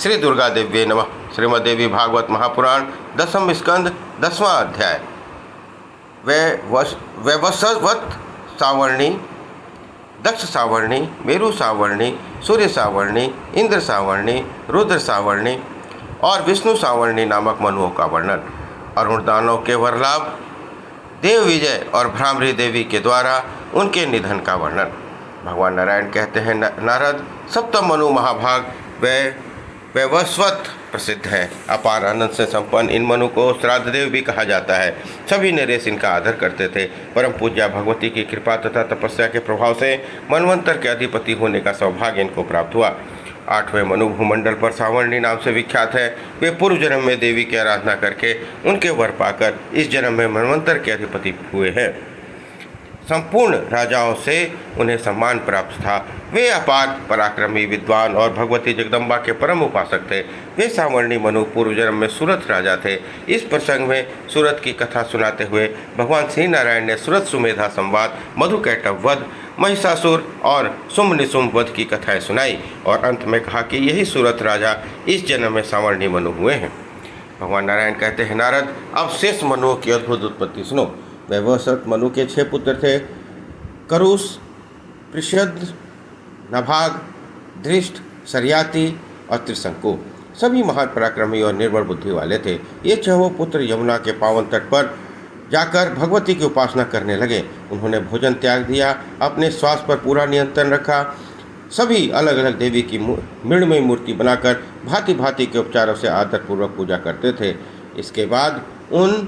श्री दुर्गा देव्ये नमः। श्रीमद्देवी भागवत महापुराण 10वां स्कंद 10वां अध्याय। वैवस्वत सावर्णी, दक्ष सावर्णी, मेरु सावर्णी, सूर्य सावर्णी, इंद्र सावर्णी, रुद्र सावर्णी और विष्णु सावर्णी नामक मनुओं का वर्णन। अरुण दानव के वरलाभ, देव विजय और भ्रामरी देवी के द्वारा उनके निधन का वर्णन। भगवान नारायण कहते हैं, नारद, सप्तम मनु महाभाग वैवस्वत प्रसिद्ध है। अपार आनंद से संपन्न इन मनु को श्राद्ध देव भी कहा जाता है। सभी नरेश इनका आदर करते थे। परम पूज्या भगवती की कृपा तथा तपस्या के प्रभाव से मनवंतर के अधिपति होने का सौभाग्य इनको प्राप्त हुआ। 8वें मनु भूमंडल पर सावर्णी नाम से विख्यात है। वे पूर्व जन्म में देवी की आराधना करके उनके वर पाकर इस जन्म में मनवंतर के अधिपति हुए हैं। संपूर्ण राजाओं से उन्हें सम्मान प्राप्त था। वे अपार पराक्रमी, विद्वान और भगवती जगदम्बा के परम उपासक थे। वे सावर्णी मनु पूर्व जन्म में सूरत राजा थे। इस प्रसंग में सूरत की कथा सुनाते हुए भगवान श्री नारायण ने सूरत सुमेधा संवाद, मधुकैटभ वध, महिषासुर और शुंभ निशुंभ वध की कथाएं सुनाई और अंत में कहा कि यही सूरत राजा इस जन्म में सावर्णी मनु हुए हैं। भगवान नारायण कहते हैं, नारद, अब शेष मनुओं की अद्भुत उत्पत्ति सुनो। वैवस्वत मनु के 6 पुत्र थे, करुष, पृषद, नभाग, धृष्ट, शर्याति और त्रिशंकु। सभी महान पराक्रमी और निर्बल बुद्धि वाले थे। ये 6 पुत्र यमुना के पावन तट पर जाकर भगवती की उपासना करने लगे। उन्होंने भोजन त्याग दिया, अपने श्वास पर पूरा नियंत्रण रखा। सभी अलग अलग देवी की मृण्मयी मूर्ति बनाकर भांति भांति के उपचारों से आदरपूर्वक पूजा करते थे। इसके बाद उन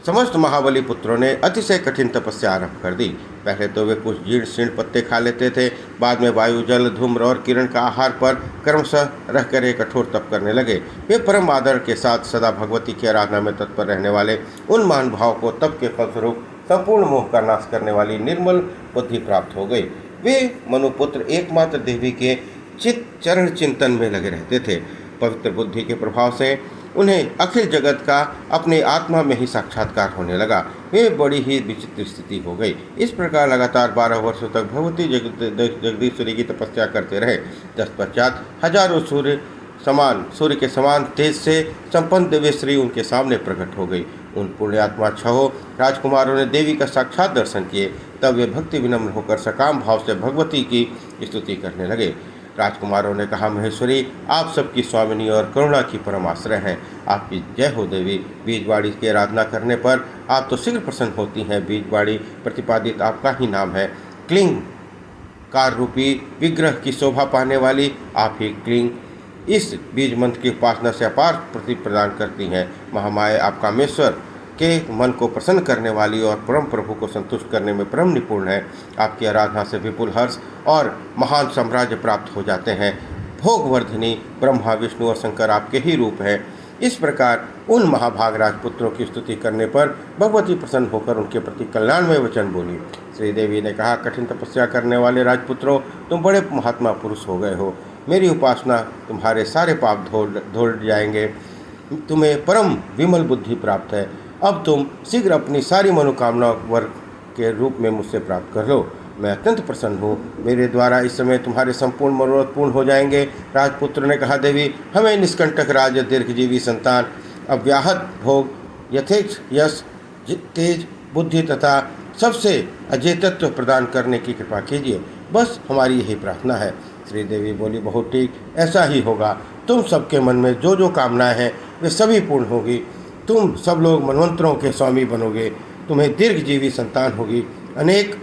समस्त महाबली पुत्रों ने अतिशय कठिन तपस्या आरंभ कर दी। पहले तो वे कुछ जीर्ण शीर्ण पत्ते खा लेते थे। बाद में वायु, जल, धूम्र और किरण का आहार पर क्रमशः रहकर एक कठोर तप करने लगे। वे परम आदर के साथ सदा भगवती की आराधना में तत्पर रहने वाले उन महान भाव को तप के फलस्वरूप संपूर्ण मोह का नाश करने वाली निर्मल बुद्धि प्राप्त हो गई। वे मनुपुत्र एकमात्र देवी के चरण चिंतन में लगे रहते थे। पवित्र बुद्धि के प्रभाव से उन्हें अखिल जगत का अपने आत्मा में ही साक्षात्कार होने लगा। वे बड़ी ही विचित्र स्थिति हो गई। इस प्रकार लगातार 12 वर्षों तक भगवती जगदीश्वरी की तपस्या करते रहे। तत्पश्चात हजारों सूर्य के समान तेज से संपन्न देवेश्वरी उनके सामने प्रकट हो गई। उन पुण्यात्मा 6 राजकुमारों ने देवी का साक्षात दर्शन किए। तब वे भक्ति विनम्र होकर सकाम भाव से भगवती की स्तुति करने लगे। राजकुमारों ने कहा, महेश्वरी, आप सबकी स्वामिनी और करुणा की परम आश्रय हैं। आपकी जय हो देवी। बीजवाड़ी की आराधना करने पर आप तो शीघ्र प्रसन्न होती हैं। बीजवाड़ी प्रतिपादित आपका ही नाम है। क्लिंग कार रूपी विग्रह की शोभा पाने वाली आप ही क्लिंग इस बीज मंत्र की उपासना से अपार प्रति प्रदान करती हैं। महामाया आप कामेश्वर के मन को प्रसन्न करने वाली और परम प्रभु को संतुष्ट करने में परम निपुण है। आपकी आराधना से विपुल हर्ष और महान साम्राज्य प्राप्त हो जाते हैं। भोगवर्धिनी ब्रह्मा, विष्णु और शंकर आपके ही रूप हैं। इस प्रकार उन महाभाग राजपुत्रों की स्तुति करने पर भगवती प्रसन्न होकर उनके प्रति कल्याणमय वचन बोली। श्रीदेवी ने कहा, कठिन तपस्या करने वाले राजपुत्रों, तुम बड़े महात्मा पुरुष हो गए हो। मेरी उपासना तुम्हारे सारे पाप धोल जाएंगे। तुम्हें परम विमल बुद्धि प्राप्त है। अब तुम शीघ्र अपनी सारी मनोकामना वर के रूप में मुझसे प्राप्त कर लो। मैं अत्यंत प्रसन्न हूँ। मेरे द्वारा इस समय तुम्हारे संपूर्ण मनोरथ पूर्ण हो जाएंगे। राजपुत्र ने कहा, देवी, हमें निष्कंटक राज्य, दीर्घजीवी संतान, अव्याहत भोग, यथेच्छ यश, तेज, बुद्धि तथा सबसे अजेतत्व प्रदान करने की कृपा कीजिए। बस हमारी यही प्रार्थना है। श्रीदेवी बोली, बहुत ठीक, ऐसा ही होगा। तुम सबके मन में जो जो कामनाएं हैं वे सभी पूर्ण होगी। तुम सब लोग मनवंतरों के स्वामी बनोगे। तुम्हें दीर्घजीवी संतान होगी। अनेक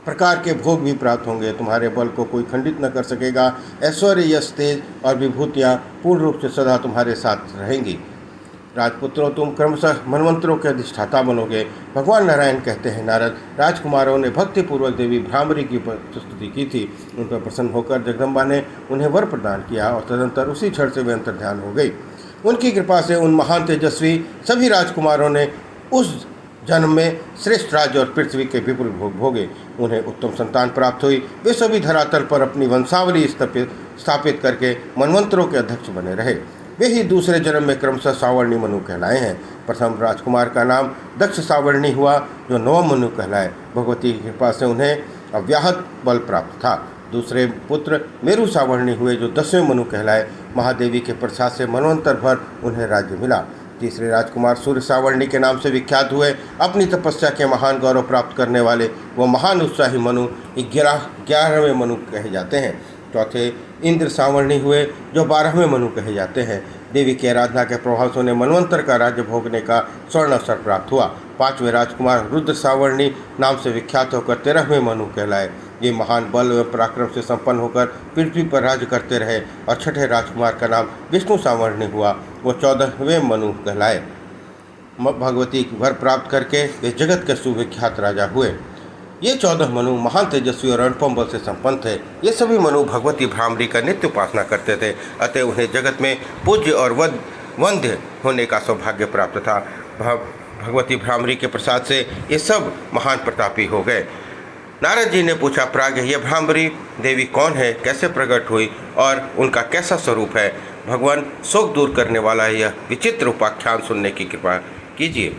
प्रकार के भोग भी प्राप्त होंगे। तुम्हारे बल को कोई खंडित न कर सकेगा। ऐश्वर्य, यश, तेज और विभूतियाँ पूर्ण रूप से सदा तुम्हारे साथ रहेंगी। राजपुत्रों, तुम क्रमशः मनवंतरों के अधिष्ठाता बनोगे। भगवान नारायण कहते हैं, नारद, राजकुमारों ने भक्तिपूर्वक देवी भ्रामरी की स्तुति की थी। उन पर प्रसन्न होकर जगदम्बा ने उन्हें वर प्रदान किया और तदंतर उसी क्षण से वे अंतर्ध्यान हो गई। उनकी कृपा से उन महान तेजस्वी सभी राजकुमारों ने उस जन्म में श्रेष्ठ राज्य और पृथ्वी के विपुल भोग भोगे। उन्हें उत्तम संतान प्राप्त हुई। वे सभी धरातल पर अपनी वंशावली स्थापित करके मनवंतरों के अध्यक्ष बने रहे। वे ही दूसरे जन्म में क्रमशः सावर्णी मनु कहलाए हैं। प्रथम राजकुमार का नाम दक्ष सावर्णी हुआ, जो नवम मनु कहलाए। भगवती की कृपा से उन्हें अव्याहत बल प्राप्त था। दूसरे पुत्र मेरु सावर्णी हुए जो 10वें मनु कहलाए। महादेवी के प्रसाद से मनवंतर भर उन्हें राज्य मिला। तीसरे राजकुमार सूर्य सावर्णी के नाम से विख्यात हुए। अपनी तपस्या के महान गौरव प्राप्त करने वाले वो महान उत्साही मनु 11वें मनु कहे जाते हैं। चौथे इंद्र सावर्णी हुए जो 12वें मनु कहे जाते हैं। देवी की आराधना के प्रभाव से उन्हें मनवंतर का राज्य भोगने का स्वर्ण अवसर प्राप्त हुआ। पांचवें राजकुमार रुद्र सावर्णी नाम से विख्यात होकर 13वें मनु कहलाए। ये महान बल एवं पराक्रम से संपन्न होकर पृथ्वी पर राज्य करते रहे। और छठे राजकुमार का नाम विष्णु सावर्णी हुआ, वो 14वें मनु कहलाए। भगवती की वर प्राप्त करके वे जगत के सुविख्यात राजा हुए। ये 14 मनु महान तेजस्वी और अनुपम बल से संपन्न थे। ये सभी मनु भगवती भ्रामरी का नित्य उपासना करते थे, अतः उन्हें जगत में पूज्य और वंद्य होने का सौभाग्य प्राप्त था। भगवती भ्रामरी के प्रसाद से ये सब महान प्रतापी हो गए। नारद जी ने पूछा, प्राज्ञ यह भ्रामरी देवी कौन है, कैसे प्रकट हुई और उनका कैसा स्वरूप है? भगवान शोक दूर करने वाला यह विचित्र उपाख्यान सुनने की कृपा कीजिए,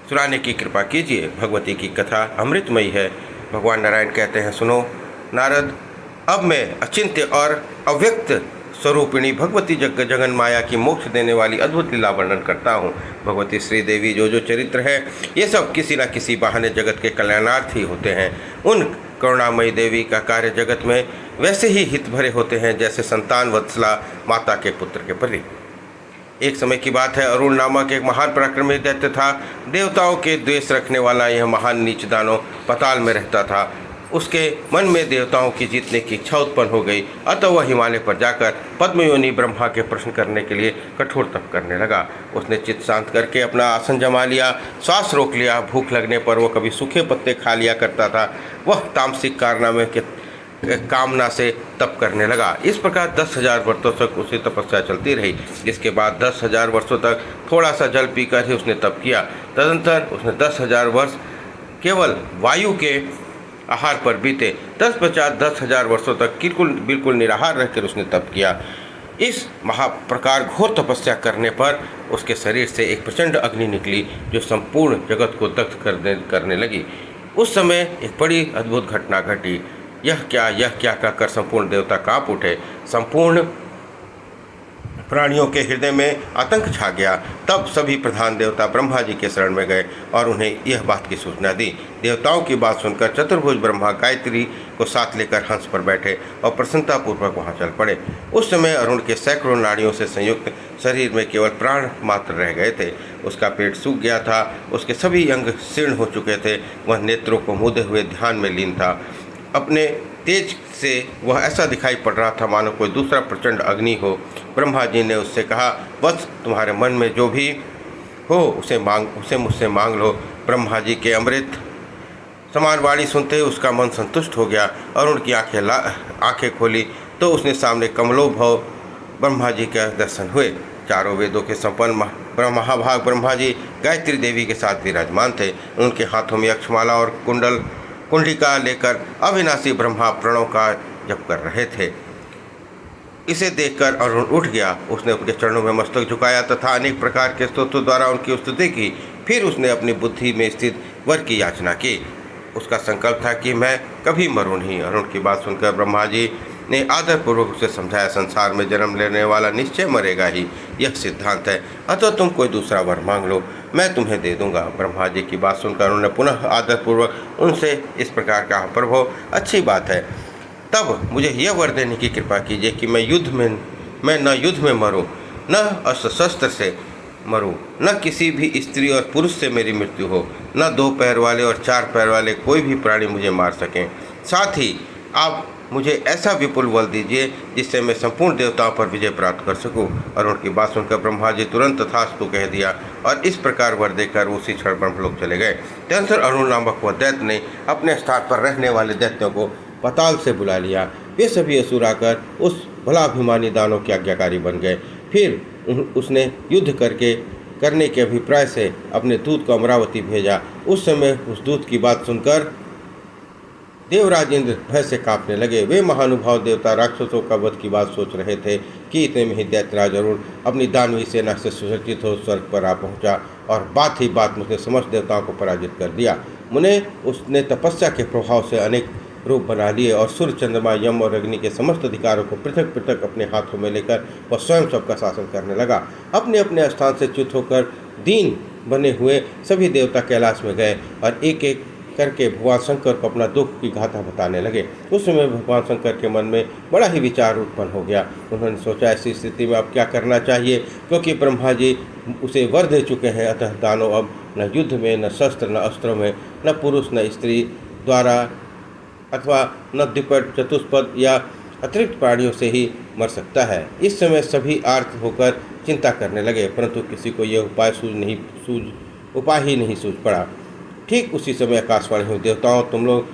सुनाने की कृपा कीजिए। भगवती की कथा अमृतमयी है। भगवान नारायण कहते हैं, सुनो नारद, अब मैं अचिंत्य और अव्यक्त स्वरूपिणी भगवती जगन माया की मोक्ष देने वाली अद्भुत लीला वर्णन करता हूँ। भगवती श्री देवी जो चरित्र है, ये सब किसी न किसी बहाने जगत के कल्याणार्थी होते हैं। उन करुणामयी देवी का कार्य जगत में वैसे ही हित भरे होते हैं जैसे संतान वत्सला माता के पुत्र के प्रति। एक समय की बात है, अरुण नामक एक महान पराक्रमी दैत्य था। देवताओं के द्वेष रखने वाला यह महान नीच दानव पाताल में रहता था। उसके मन में देवताओं की जीतने की इच्छा उत्पन्न हो गई, अतः वह हिमालय पर जाकर पद्मयोनि ब्रह्मा के प्रश्न करने के लिए कठोर तप करने लगा। उसने चित्त शांत करके अपना आसन जमा लिया, श्वास रोक लिया। भूख लगने पर वह कभी सूखे पत्ते खा लिया करता था। वह तामसिक कारनामे के कामना से तप करने लगा। इस प्रकार 10,000 वर्षों तक उसकी तपस्या चलती रही, जिसके बाद 10,000 वर्षों तक थोड़ा सा जल पीकर ही उसने तप किया। तदंतर उसने 10,000 वर्ष केवल वायु के आहार पर बीते। 10,000 वर्षों तक बिल्कुल निराहार रहकर उसने तप किया। इस महाप्रकार घोर तपस्या करने पर उसके शरीर से एक प्रचंड अग्नि निकली जो संपूर्ण जगत को दग्ध करने लगी। उस समय एक बड़ी अद्भुत घटना घटी। यह क्या कहकर संपूर्ण देवता कांप उठे। संपूर्ण प्राणियों के हृदय में आतंक छा गया। तब सभी प्रधान देवता ब्रह्मा जी के शरण में गए और उन्हें यह बात की सूचना दी। देवताओं की बात सुनकर चतुर्भुज ब्रह्मा गायत्री को साथ लेकर हंस पर बैठे और प्रसन्नतापूर्वक वहां चल पड़े। उस समय अरुण के सैकड़ों नाड़ियों से संयुक्त शरीर में केवल प्राण मात्र रह गए थे। उसका पेट सूख गया था, उसके सभी अंग शीर्ण हो चुके थे। वह नेत्रों को मूंदे हुए ध्यान में लीन था। अपने तेज से वह ऐसा दिखाई पड़ रहा था मानो कोई दूसरा प्रचंड अग्नि हो। ब्रह्मा जी ने उससे कहा, बस तुम्हारे मन में जो भी हो उसे मुझसे मांग लो। ब्रह्मा जी के अमृत समान वाणी सुनते ही उसका मन संतुष्ट हो गया और उनकी आंखें खोली तो उसने सामने कमलोभव ब्रह्मा जी के दर्शन हुए। चारों वेदों के संपन्न महाभाग ब्रह्मा जी गायत्री देवी के साथ विराजमान थे। उनके हाथों में अक्षमाला और कुंडलिका लेकर अविनाशी ब्रह्मा प्रणव का जप कर रहे थे। इसे देखकर अरुण उठ गया। उसने उनके चरणों में मस्तक झुकाया तथा अनेक प्रकार के स्तोत्रों द्वारा उनकी स्तुति की। फिर उसने अपनी बुद्धि में स्थित वर की याचना की। उसका संकल्प था कि मैं कभी मरूं नहीं। अरुण की बात सुनकर ब्रह्मा जी ने आदरपूर्वक उसे समझाया, संसार में जन्म लेने वाला निश्चय मरेगा ही, यह सिद्धांत है। अतः तुम कोई दूसरा वर मांग लो, मैं तुम्हें दे दूंगा। ब्रह्मा जी की बात सुनकर उन्होंने पुनः आदरपूर्वक उनसे इस प्रकार कहा, प्रभु अच्छी बात है, तब मुझे यह वर देने की कृपा कीजिए कि मैं न युद्ध में मरूं, न अस्त्र शस्त्र से मरूं, न किसी भी स्त्री और पुरुष से मेरी मृत्यु हो, न 2 पैर वाले और 4 पैर वाले कोई भी प्राणी मुझे मार सकें। साथ ही आप मुझे ऐसा विपुल बल दीजिए जिससे मैं संपूर्ण देवताओं पर विजय प्राप्त कर सकूं। और उनकी बात सुनकर ब्रह्मा जी तुरंत तथास्तु कह दिया और इस प्रकार वर देकर उसी क्षण ब्रह्मलोक चले गए। तदनंतर अरुण नामक वह दैत्य ने अपने स्थान पर रहने वाले दैत्यों को पाताल से बुला लिया। वे सभी असुर आकर उस भलाभिमानी दानव के आज्ञाकारी बन गए। फिर उसने युद्ध करने के अभिप्राय से अपने दूत को अमरावती भेजा। उस समय उस दूत की बात सुनकर देवराज इंद्र भय से कांपने लगे। वे महानुभाव देवता राक्षसों का वध की बात सोच रहे थे कि इतने में ही दैत्यराज अरुण अपनी दानवी सेना से सुसज्जित हो स्वर्ग पर आ पहुंचा और बात ही बात में उसने समस्त देवताओं को पराजित कर दिया। उसने तपस्या के प्रभाव से अनेक रूप बना लिए और सूर्य, चंद्रमा, यम और अग्नि के समस्त अधिकारों को पृथक पृथक अपने हाथों में लेकर वह स्वयं सबका शासन करने लगा। अपने अपने स्थान से च्युत होकर दीन बने हुए सभी देवता कैलाश में गए और एक एक करके भगवान शंकर को अपना दुख की गाथा बताने लगे। उस समय भगवान शंकर के मन में बड़ा ही विचार उत्पन्न हो गया। उन्होंने सोचा ऐसी स्थिति में अब क्या करना चाहिए, क्योंकि ब्रह्मा जी उसे वर दे चुके हैं। अतः दानव अब न युद्ध में, न शस्त्र, न अस्त्रों में, न पुरुष, न स्त्री द्वारा अथवा न द्विपद, चतुष्पद या अतिरिक्त प्राणियों से ही मर सकता है। इस समय सभी आर्त होकर चिंता करने लगे, परंतु किसी को यह उपाय ही नहीं सूझ पड़ा। ठीक उसी समय आकाशवाणी हुई, देवताओं, तुम लोग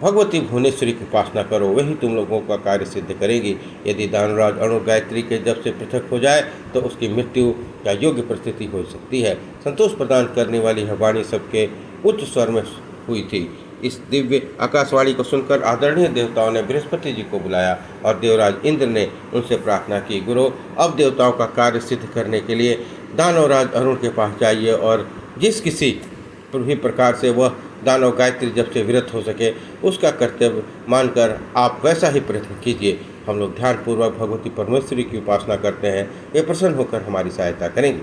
भगवती भुवनेश्वरी की उपासना करो, वही तुम लोगों का कार्य सिद्ध करेगी। यदि दानवराज अणु गायत्री के जप से पृथक हो जाए तो उसकी मृत्यु या योग्य परिस्थिति हो सकती है। संतोष प्रदान करने वाली यह वाणी सबके उच्च स्वर में हुई थी। इस दिव्य आकाशवाणी को सुनकर आदरणीय देवताओं ने बृहस्पति जी को बुलाया और देवराज इंद्र ने उनसे प्रार्थना की, गुरु, अब देवताओं का कार्य सिद्ध करने के लिए दानवराज अरुण के पास जाइए और जिस किसी भी प्रकार से वह दानव गायत्री जब से विरत हो सके उसका कर्तव्य मानकर आप वैसा ही प्रयत्न कीजिए। हम लोग ध्यानपूर्वक भगवती परमेश्वरी की उपासना करते हैं, वे प्रसन्न होकर हमारी सहायता करेंगे।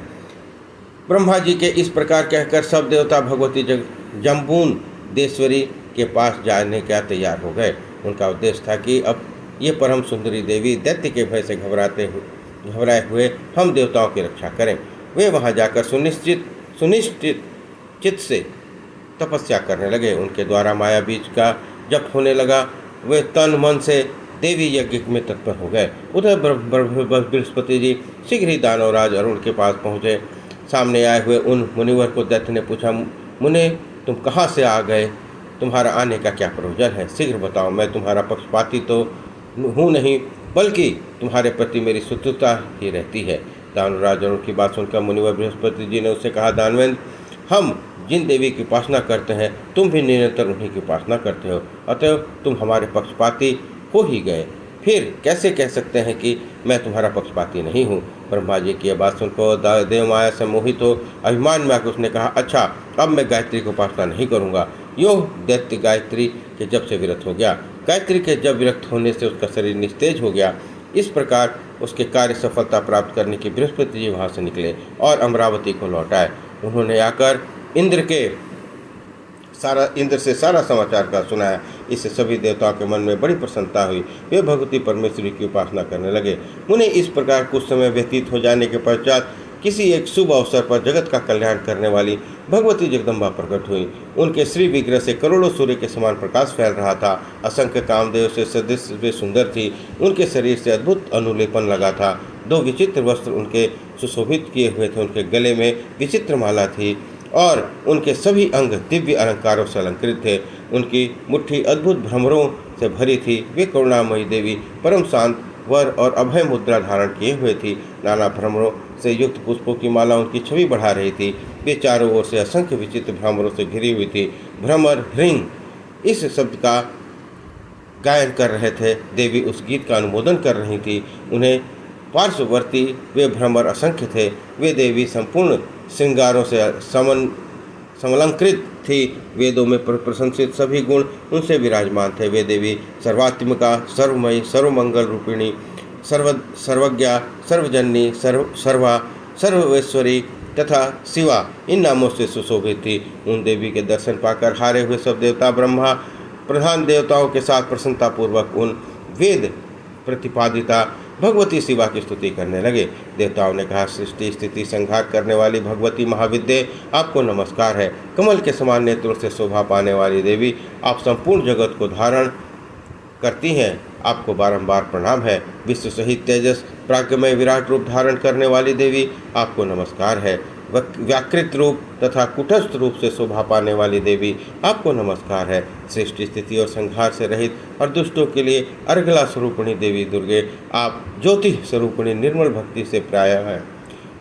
ब्रह्मा जी के इस प्रकार कहकर सब देवता भगवती जम्बून देश्वरी के पास जाने का तैयार हो गए। उनका उद्देश्य था कि अब ये परम सुंदरी देवी दैत्य के भय से घबराए हुए हम देवताओं की रक्षा करें। वे वहां जाकर सुनिश्चित चित्त से तपस्या करने लगे। उनके द्वारा माया बीज का जप होने लगा। वे तन मन से देवी यज्ञ में तत्पर हो गए। उधर बृहस्पति जी शीघ्र ही दानवराज अरुण के पास पहुँचे। सामने आए हुए उन मुनिवर को दैत्य ने पूछा, मुने, तुम कहाँ से आ गए? तुम्हारा आने का क्या प्रयोजन है? शीघ्र बताओ। मैं तुम्हारा पक्षपाती तो हूँ नहीं, बल्कि तुम्हारे प्रति मेरी शत्रुता ही रहती है। दानवराज अरुण की बात सुनकर मुनिवर बृहस्पति जी ने उससे कहा, दानवेंद्र, हम जिन देवी की उपासना करते हैं तुम भी निरंतर उन्हीं की उपासना करते हो, अतः तुम हमारे पक्षपाती हो ही गए। फिर कैसे कह सकते हैं कि मैं तुम्हारा पक्षपाती नहीं हूँ? ब्रह्मा जी की यह बात सुनकर देव माया से मोहित हो अभिमान में आकर उसने कहा, अच्छा, अब मैं गायत्री की उपासना नहीं करूँगा। यूँ दैत्य गायत्री के जप से विरत हो गया। गायत्री के जप विरक्त होने से उसका शरीर निस्तेज हो गया। इस प्रकार उसके कार्य सफलता प्राप्त करने के बृहस्पति जी वहाँ से निकले और अमरावती को लौट आए। उन्होंने आकर इंद्र से सारा समाचार का सुनाया। इससे सभी देवताओं के मन में बड़ी प्रसन्नता हुई। वे भगवती परमेश्वरी की उपासना करने लगे। उन्हें इस प्रकार कुछ समय व्यतीत हो जाने के पश्चात किसी एक शुभ अवसर पर जगत का कल्याण करने वाली भगवती जगदम्बा प्रकट हुई। उनके श्री विग्रह से करोड़ों सूर्य के समान प्रकाश फैल रहा था। असंख्य कामदेव से सदृश वे सुंदर थी। उनके शरीर से अद्भुत अनुलेपन लगा था। 2 विचित्र वस्त्र उनके सुशोभित किए हुए थे। उनके गले में विचित्र माला थी और उनके सभी अंग दिव्य अलंकारों से अलंकृत थे। उनकी मुट्ठी अद्भुत भ्रमरों से भरी थी। वे करुणामयी देवी परम शांत वर और अभय मुद्रा धारण किए हुए थी। नाना भ्रमरों से युक्त पुष्पों की माला उनकी छवि बढ़ा रही थी। वे चारों ओर से असंख्य विचित्र भ्रमरों से घिरी हुई थी। भ्रमर ह्रिंग इस शब्द का गायन कर रहे थे। देवी उस गीत का अनुमोदन कर रही थी। उन्हें पार्श्ववर्ती वे भ्रमर असंख्य थे। वे देवी संपूर्ण श्रृंगारों से समलंकृत थी। वेदों में प्रशंसित सभी गुण उनसे विराजमान थे। वे देवी सर्वात्मिका, सर्वमयी, सर्वमंगल रूपिणी, सर्वज्ञा, सर्वजननी, सर्वा, सर्वेश्वरी तथा शिवा इन नामों से सुशोभित थी। उन देवी के दर्शन पाकर हारे हुए सब देवता ब्रह्मा प्रधान देवताओं के साथ प्रसन्नतापूर्वक उन वेद प्रतिपादिता भगवती शिवा की स्तुति करने लगे। देवताओं ने कहा, सृष्टि स्थिति संहार करने वाली भगवती महाविद्ये, आपको नमस्कार है। कमल के समान नेत्रों से शोभा पाने वाली देवी, आप संपूर्ण जगत को धारण करती हैं, आपको बारंबार प्रणाम है। विश्व सहित तेजस प्राज्ञमय विराट रूप धारण करने वाली देवी, आपको नमस्कार है। व्याकृत रूप तथा कुटस्थ रूप से शोभा पाने वाली देवी, आपको नमस्कार है। सृष्टि स्थिति और संहार से रहित और दुष्टों के लिए अर्गला स्वरूपिणी देवी दुर्गे, आप ज्योति स्वरूपिणी निर्मल भक्ति से प्राय है।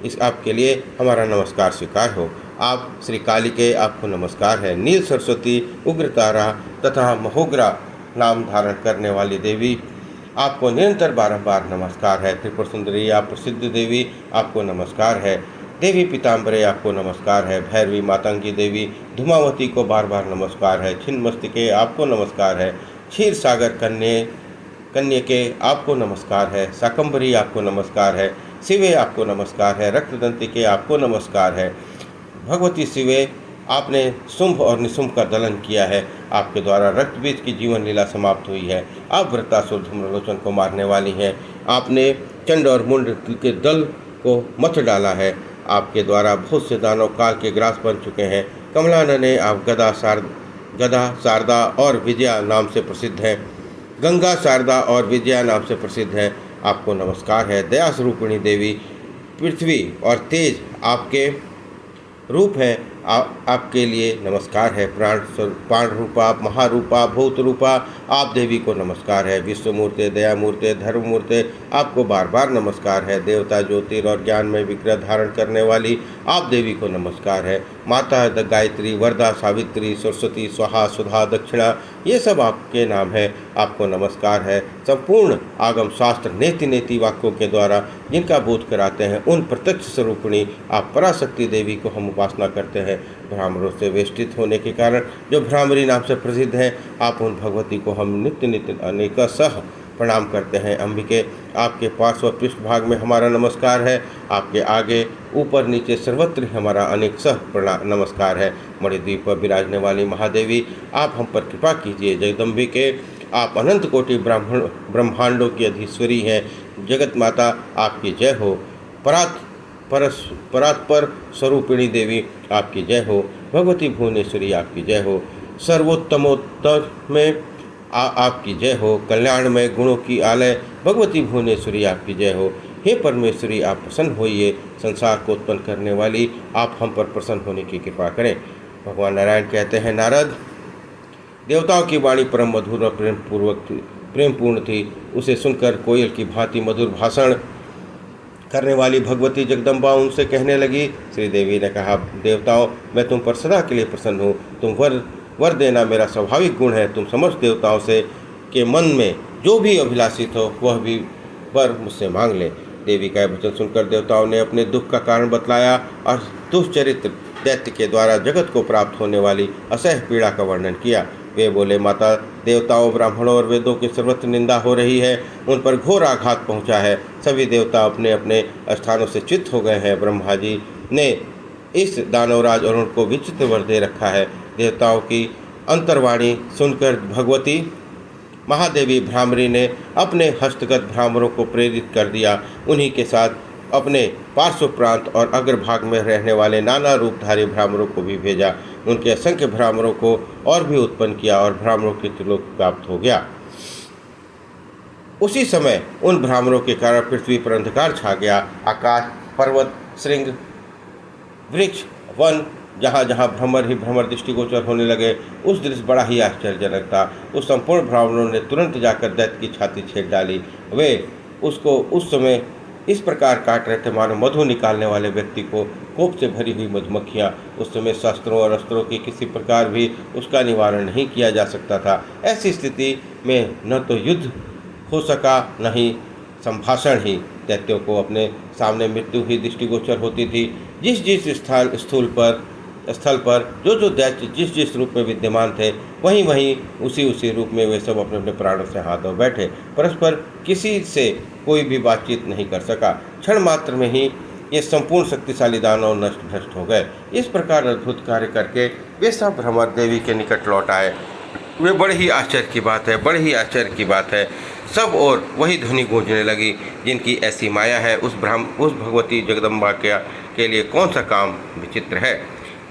इस आपके लिए हमारा नमस्कार स्वीकार हो। आप श्री कालिके, आपको नमस्कार है। नील सरस्वती, उग्रतारा तथा महोग्रा नाम धारण करने वाली देवी, आपको निरंतर बारंबार नमस्कार है। त्रिपुर सुंदरी, आप प्रसिद्ध देवी, आपको नमस्कार है। देवी पीताम्बरे, आपको नमस्कार है। भैरवी मातंगी देवी, धूमावती को बार बार नमस्कार है। छिन्नमस्तिके, आपको नमस्कार है। क्षीर सागर कन्यके आपको नमस्कार है, शाकंभरी आपको नमस्कार है, शिवे आपको नमस्कार है, रक्तदंतिके आपको नमस्कार है। भगवती शिवे, आपने शुंभ और निशुंभ का दलन किया है, आपके द्वारा रक्तबीज की जीवन लीला समाप्त हुई है। आप वृत्तासुर धूम्रलोचन को मारने वाली हैं। आपने चंड और मुंड के दल को मथ डाला है। आपके द्वारा बहुत से दानव काल के ग्रास बन चुके हैं। कमलानने आप गदा, शारदा और विजया नाम से प्रसिद्ध हैं। गंगा, शारदा और विजया नाम से प्रसिद्ध है। आपको नमस्कार है। दया स्वरूपिणी देवी, पृथ्वी और तेज आपके रूप हैं। आपके लिए नमस्कार है। प्राण रूपा, महारूपा, भूत रूपा, आप देवी को नमस्कार है। विश्वमूर्ते, दयामूर्ते, धर्ममूर्ते, आपको बार बार नमस्कार है। देवता, ज्योतिर और ज्ञान में विग्रह धारण करने वाली आप देवी को नमस्कार है। माता गायत्री, वरदा, सावित्री, सरस्वती, स्वाहा, सुधा, दक्षिणा, ये सब आपके नाम है। आपको नमस्कार है। संपूर्ण आगम शास्त्र नेति नेति वाक्यों के द्वारा जिनका बोध कराते हैं, उन प्रत्यक्ष स्वरूपिणी आप पराशक्ति देवी को हम उपासना करते हैं। ब्राह्मणों से वेष्टित होने के कारण जो भ्रामरी नाम से प्रसिद्ध है, आप उन भगवती को हम नित्य नित्य अनेक सह प्रणाम करते हैं। अंबिके, आपके पार्श्व पृष्ठभाग में हमारा नमस्कार है। आपके आगे, ऊपर, नीचे सर्वत्र हमारा अनेक सह नमस्कार है। मणिद्वीप पर विराजने वाली महादेवी, आप हम पर कृपा कीजिए। जगदम्बिके, आप अनंत कोटि ब्रह्मांडों की अधीश्वरी हैं। जगत माता, आपकी जय हो। परात्पर स्वरूपिणी देवी, आपकी जय हो। भगवती भुवनेश्वरी, आपकी जय हो। सर्वोत्तमोत्तर में आपकी जय हो। कल्याण में गुणों की आलय भगवती भुवनेश्वरी, आपकी जय हो। हे परमेश्वरी, आप प्रसन्न होइए। संसार को उत्पन्न करने वाली आप हम पर प्रसन्न होने की कृपा करें। भगवान नारायण कहते हैं, नारद, देवताओं की वाणी परम मधुर और प्रेमपूर्ण थी। उसे सुनकर कोयल की भांति मधुर भाषण करने वाली भगवती जगदम्बा उनसे कहने लगी। श्रीदेवी ने कहा, देवताओं, मैं तुम पर सदा के लिए प्रसन्न हूँ। तुम वर देना मेरा स्वाभाविक गुण है। तुम समस्त देवताओं से के मन में जो भी अभिलाषित हो वह भी वर मुझसे मांग ले। देवी का वचन सुनकर देवताओं ने अपने दुख का कारण बतलाया और दुष्चरित्र दैत्य के द्वारा जगत को प्राप्त होने वाली असह्य पीड़ा का वर्णन किया। वे बोले, माता, देवताओं, ब्राह्मणों और वेदों की सर्वत्र निंदा हो रही है। उन पर घोर आघात पहुंचा है। सभी देवता अपने अपने स्थानों से च्युत हो गए हैं। ब्रह्मा जी ने इस दानवराज अरुण को विचित्र वर दे रखा है। देवताओं की अंतर्वाणी सुनकर भगवती महादेवी भ्रामरी ने अपने हस्तगत भ्रामरों को प्रेरित कर दिया। उन्हीं के साथ अपने पार्श्व प्रांत और अग्रभाग में रहने वाले नाना रूपधारी भ्रामरों को भी भेजा। उनके असंख्य भ्रामरों को और भी उत्पन्न किया और भ्रामरों के त्रिलोक प्राप्त हो गया। उसी समय उन भ्रामरों के कारण पृथ्वी पर अंधकार छा गया। आकाश, पर्वत, श्रृंग, वृक्ष, वन, जहाँ जहाँ भ्रमर ही भ्रमर दृष्टिगोचर होने लगे, उस दृश्य बड़ा ही आश्चर्यजनक था। उस संपूर्ण भ्रामरों ने तुरंत जाकर दैत्य की छाती छेद डाली। वे उसको उस समय इस प्रकार काट रहे थे मानो मधु निकालने वाले व्यक्ति को कोप से भरी हुई मधुमक्खियाँ। उस समय शस्त्रों और अस्त्रों की किसी प्रकार भी उसका निवारण नहीं किया जा सकता था। ऐसी स्थिति में न तो युद्ध हो सका, न ही संभाषण ही। दैत्यों को अपने सामने मृत्यु ही दृष्टिगोचर होती थी। जिस जिस स्थल पर जो दैत्य जिस जिस रूप में विद्यमान थे, वहीं उसी रूप में वे सब अपने अपने प्राणों से हाथ धो बैठे। परस्पर किसी से कोई भी बातचीत नहीं कर सका। क्षण मात्र में ही ये संपूर्ण शक्तिशाली दानव नष्ट भ्रष्ट हो गए। इस प्रकार अद्भुत कार्य करके वे सब भ्रमर देवी के निकट लौट आए। वे बड़े ही आश्चर्य की बात है। सब और वही ध्वनि गूंजने लगी, जिनकी ऐसी माया है उस भगवती जगदम्बा के लिए कौन सा काम विचित्र है।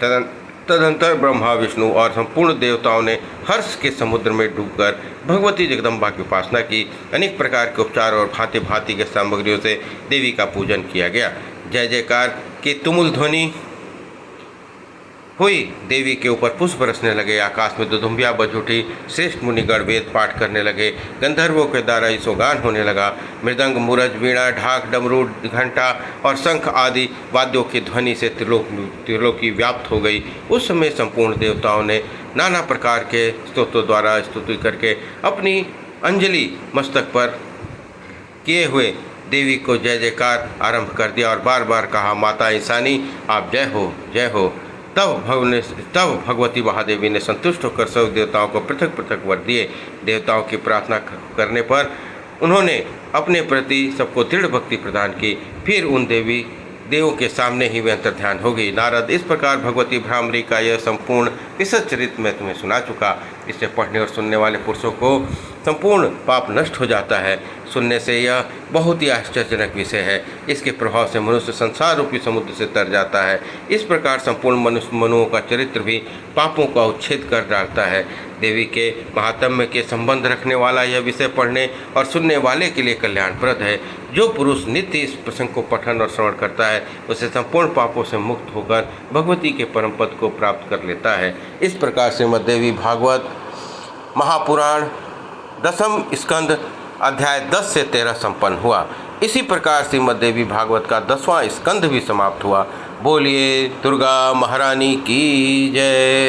तदंतर ब्रह्मा, विष्णु और संपूर्ण देवताओं ने हर्ष के समुद्र में डूबकर भगवती जगदम्बा की उपासना की। अनेक प्रकार के उपचार और भांति भांति के सामग्रियों से देवी का पूजन किया गया। जय जयकार की तुमुल ध्वनि हुई। देवी के ऊपर पुष्प बरसने लगे। आकाश में दुदुम्बियाँ बज उठी। श्रेष्ठ मुनिगण वेद पाठ करने लगे। गंधर्वों के द्वारा ईसोगान होने लगा। मृदंग, मूरज, वीणा, ढाक, डमरू, घंटा और शंख आदि वाद्यों की ध्वनि से त्रिलोकी व्याप्त हो गई। उस समय संपूर्ण देवताओं ने नाना प्रकार के स्तोत्रों द्वारा स्तुति करके अपनी अंजलि मस्तक पर किए हुए देवी को जय जयकार आरंभ कर दिया और बार बार कहा, माता ईशानी, आप जय हो, जय हो। तब भगवती महादेवी ने संतुष्ट होकर सब देवताओं को पृथक पृथक वर दिए। देवताओं की प्रार्थना करने पर उन्होंने अपने प्रति सबको दृढ़ भक्ति प्रदान की। फिर उन देवों के सामने ही वे अंतर्ध्यान हो गई। नारद, इस प्रकार भगवती भ्रामरी का यह संपूर्ण विशद चरित्र मैं तुम्हें सुना चुका। इसे पढ़ने और सुनने वाले पुरुषों को संपूर्ण पाप नष्ट हो जाता है। सुनने से यह बहुत ही आश्चर्यजनक विषय है। इसके प्रभाव से मनुष्य संसार रूपी समुद्र से तर जाता है। इस प्रकार संपूर्ण मनुओं का चरित्र भी पापों का उच्छेद कर डालता है। देवी के महात्म्य के संबंध रखने वाला यह विषय पढ़ने और सुनने वाले के लिए कल्याणप्रद है। जो पुरुष नित्य इस प्रसंग को पठन और श्रवण करता है उसे संपूर्ण पापों से मुक्त होकर भगवती के परम पद को प्राप्त कर लेता है। इस प्रकार श्रीमद्देवी भागवत महापुराण 10वां स्कंद अध्याय 10 से 13 संपन्न हुआ। इसी प्रकार श्रीमद्देवी भागवत का 10वां स्कंद भी समाप्त हुआ। बोलिए दुर्गा महारानी की जय।